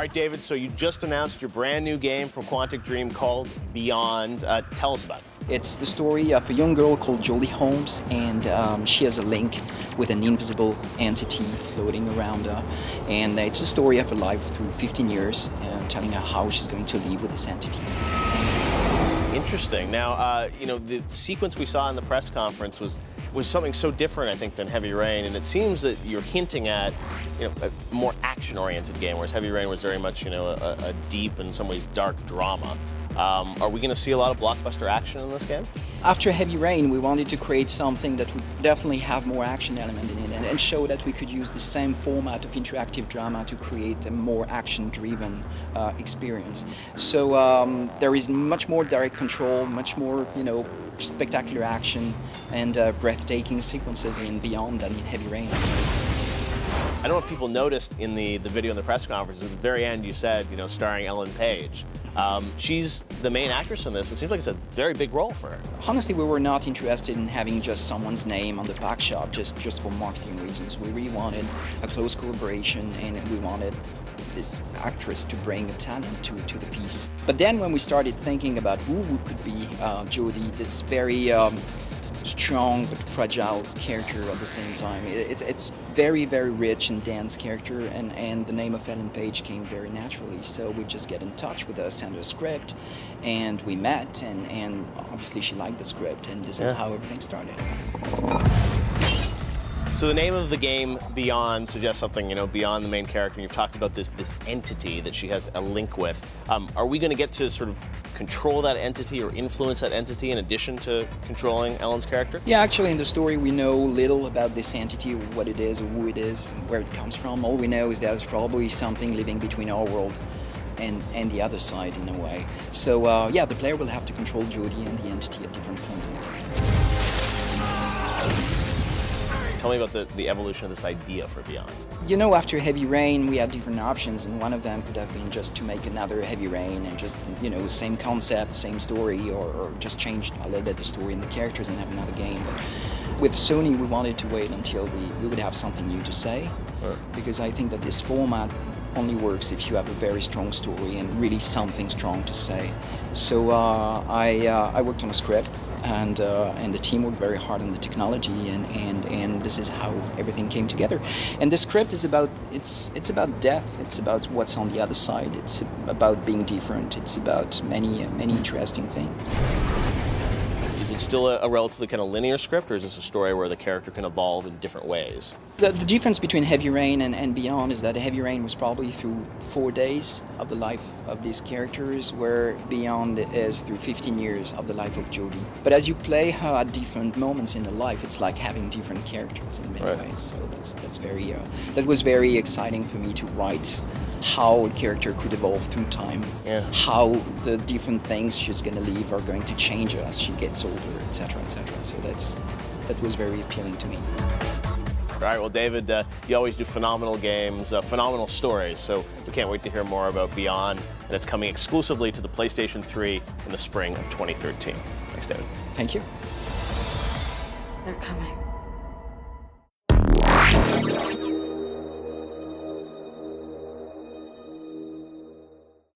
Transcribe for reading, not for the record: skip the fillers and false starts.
right, David, so you just announced your brand new game from Quantic Dream called Beyond. Tell us about it. It's the story of a young girl called Jolie Holmes, and she has a link with an invisible entity floating around her. And it's the story of her life through 15 years, telling her how she's going to live with this entity. Interesting. Now, the sequence we saw in the press conference was something so different, I think, than Heavy Rain, and it seems that you're hinting at, a more action-oriented game, whereas Heavy Rain was very much, a deep, in some ways, dark drama. Are we going to see a lot of blockbuster action in this game? After Heavy Rain, we wanted to create something that would definitely have more action element in it and show that we could use the same format of interactive drama to create a more action-driven experience. So there is much more direct control, much more, spectacular action and breathtaking sequences in Beyond than in Heavy Rain. I don't know if people noticed in the video in the press conference, at the very end you said, starring Ellen Page. She's the main actress in this. It seems like it's a very big role for her. Honestly, we were not interested in having just someone's name on the back shop just for marketing reasons. We really wanted a close collaboration, and we wanted this actress to bring a talent to the piece. But then when we started thinking about who could be Jodie, this very strong but fragile character at the same time. It's very, very rich and dense character, and the name of Ellen Page came very naturally. So we just get in touch with her, send her a script, and we met, and obviously she liked the script, and this is how everything started. So the name of the game, Beyond, suggests something, beyond the main character. You've talked about this entity that she has a link with. Are we going to get to sort of control that entity or influence that entity in addition to controlling Ellen's character? Yeah, actually in the story we know little about this entity, what it is, or who it is, where it comes from. All we know is that it's probably something living between our world and the other side in a way. So yeah, the player will have to control Jodie and the entity at different points in time. Tell me about the evolution of this idea for Beyond. After Heavy Rain, we had different options, and one of them could have been just to make another Heavy Rain and just, same concept, same story, or just change a little bit the story and the characters and have another game. But with Sony, we wanted to wait until we would have something new to say, because I think that this format only works if you have a very strong story and really something strong to say. So I worked on a script, and the team worked very hard on the technology, and this is how everything came together. And the script is about it's about death. It's about what's on the other side. It's about being different. It's about many interesting things. Is it still a relatively kind of linear script, or is this a story where the character can evolve in different ways? The difference between Heavy Rain and Beyond is that Heavy Rain was probably through 4 days of the life of these characters, where Beyond is through 15 years of the life of Jodie. But as you play her at different moments in her life, it's like having different characters in many ways. So that's very that was very exciting for me to write, how a character could evolve through time, how the different things she's going to live are going to change her as she gets older, etc., etc. So that was very appealing to me. All right, well, David, you always do phenomenal games, phenomenal stories, so we can't wait to hear more about Beyond, and it's coming exclusively to the PlayStation 3 in the spring of 2013. Thanks, David. Thank you. They're coming.